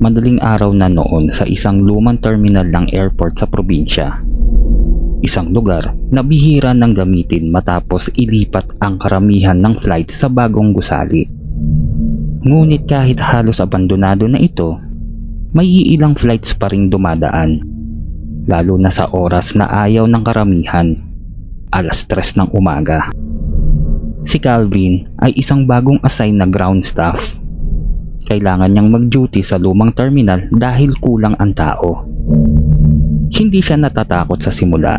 Madaling araw na noon sa isang lumang terminal ng airport sa probinsya. Isang lugar na bihira nang gamitin matapos ilipat ang karamihan ng flight sa bagong gusali. Ngunit kahit halos abandonado na ito, may iilang flights pa ring dumadaan. Lalo na sa oras na ayaw ng karamihan, 3:00 ng umaga. Si Calvin ay isang bagong assign na ground staff. Kailangan niyang mag-duty sa lumang terminal dahil kulang ang tao. Hindi siya natatakot sa simula.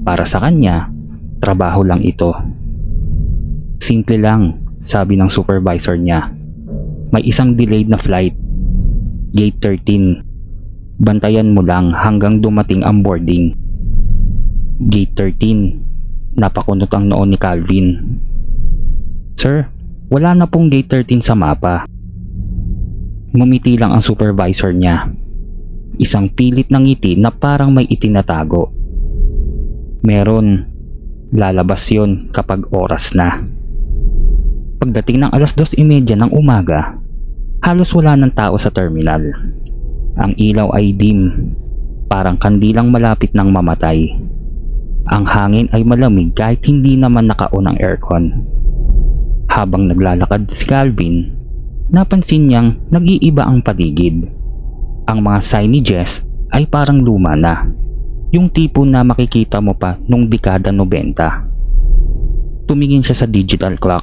Para sa kanya, trabaho lang ito. Simple lang, sabi ng supervisor niya. May isang delayed na flight. Gate 13. Bantayan mo lang hanggang dumating ang boarding. Gate 13. Napakunot ang noon ni Calvin. Sir, wala na pong gate 13 sa mapa. Ngumiti lang ang supervisor niya. Isang pilit ng ngiti na parang may itinatago. Meron. Lalabas yon kapag oras na. Pagdating ng 2:30 ng umaga, halos wala ng tao sa terminal. Ang ilaw ay dim, parang kandilang malapit ng mamatay. Ang hangin ay malamig kahit hindi naman naka-on ang aircon. Habang naglalakad si Calvin, napansin niyang nag-iiba ang paligid. Ang mga signages ay parang luma na. Yung tipo na makikita mo pa nung dekada 90. Tumingin siya sa digital clock.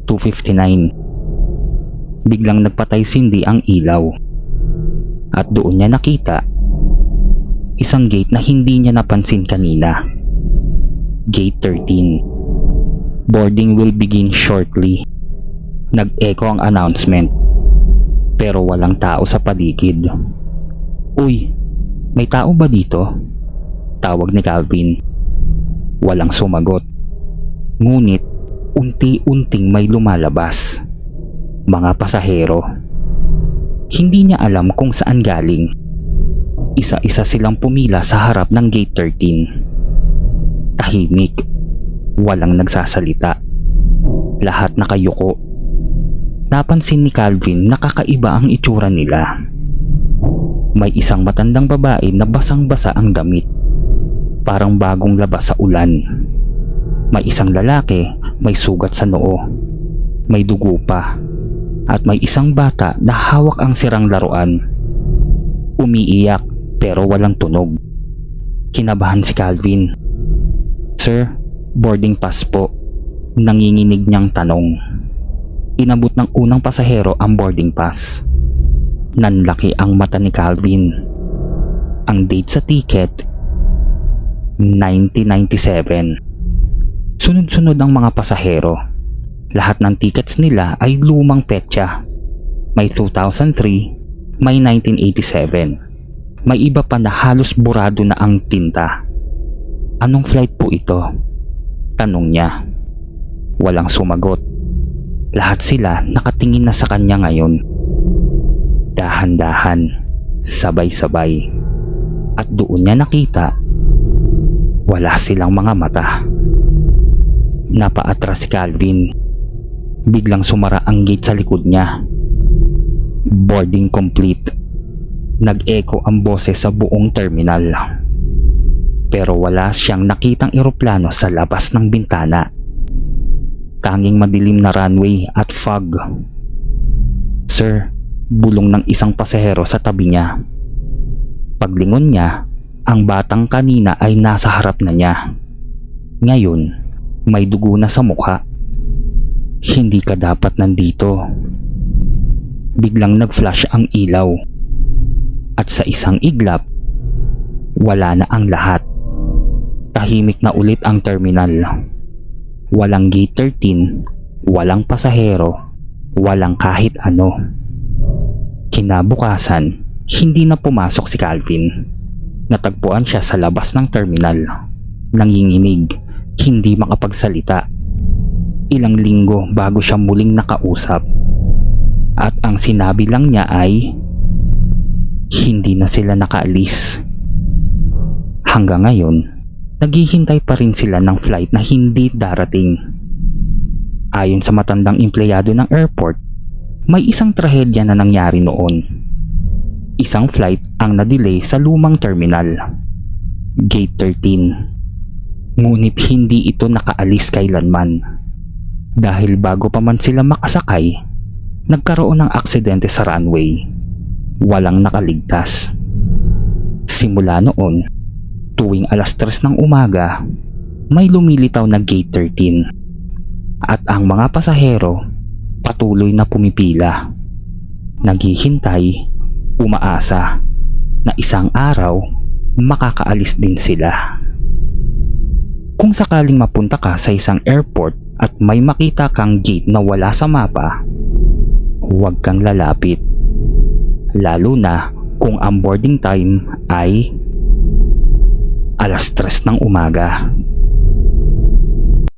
2:59. Biglang nagpatay-sindi ang ilaw. At doon niya nakita isang gate na hindi niya napansin kanina. Gate 13. Boarding will begin shortly. Nag-echo ang announcement. Pero walang tao sa paligid. Uy, may tao ba dito? Tawag ni Calvin. Walang sumagot. Ngunit unti-unting may lumalabas. Mga pasahero. Hindi niya alam kung saan galing. Isa-isa silang pumila sa harap ng gate 13. Tahimik. Walang nagsasalita. Lahat nakayuko. Napansin ni Calvin na kakaiba ang itsura nila. May isang matandang babae na basang-basa ang damit. Parang bagong labas sa ulan. May isang lalaki, may sugat sa noo. May dugo pa. At may isang bata na hawak ang sirang laruan. Umiiyak pero walang tunog. Kinabahan si Calvin. Sir, boarding pass po. Nanginginig niyang tanong. Inabot ng unang pasahero ang boarding pass. Nanlaki ang mata ni Calvin. Ang date sa ticket, 1997. Sunod-sunod ang mga pasahero. Lahat ng tickets nila ay lumang petsa. May 2003, may 1987. May iba pa na halos burado na ang tinta. Anong flight po ito? Tanong niya. Walang sumagot. Lahat sila nakatingin na sa kanya ngayon. Dahan-dahan, sabay-sabay. At doon niya nakita, wala silang mga mata. Napaatras si Calvin. Biglang sumara ang gate sa likod niya. Boarding complete. Nag-echo ang boses sa buong terminal. Pero wala siyang nakitang eroplano sa labas ng bintana. Tanging madilim na runway at fog. Sir, bulong ng isang pasahero sa tabi niya. Paglingon niya, ang batang kanina ay nasa harap na niya. Ngayon, may dugo na sa mukha. Hindi ka dapat nandito. Biglang nag-flash ang ilaw. At sa isang iglap, wala na ang lahat. Tahimik na ulit ang terminal. Walang gate 13, walang pasahero, walang kahit ano. Kinabukasan, hindi na pumasok si Calvin. Natagpuan siya sa labas ng terminal. Nanginginig, hindi makapagsalita. Ilang linggo bago siya muling nakausap. At ang sinabi lang niya ay, hindi na sila nakaalis. Hanggang ngayon, naghihintay pa rin sila ng flight na hindi darating. Ayon sa matandang empleyado ng airport, May isang trahedya na nangyari noon. Isang flight ang na-delay sa lumang terminal, Gate 13. Ngunit hindi ito nakaalis kailanman. Dahil bago pa man sila makasakay, nagkaroon ng aksidente sa runway. Walang nakaligtas. Simula noon, tuwing alas 3 ng umaga, may lumilitaw na Gate 13. At ang mga pasahero patuloy na pumipila. Naghihintay, umaasa na isang araw makakaalis din sila. Kung sakaling mapunta ka sa isang airport at may makita kang gate na wala sa mapa, huwag kang lalapit. Lalo na kung ang boarding time ay alas 3 ng umaga.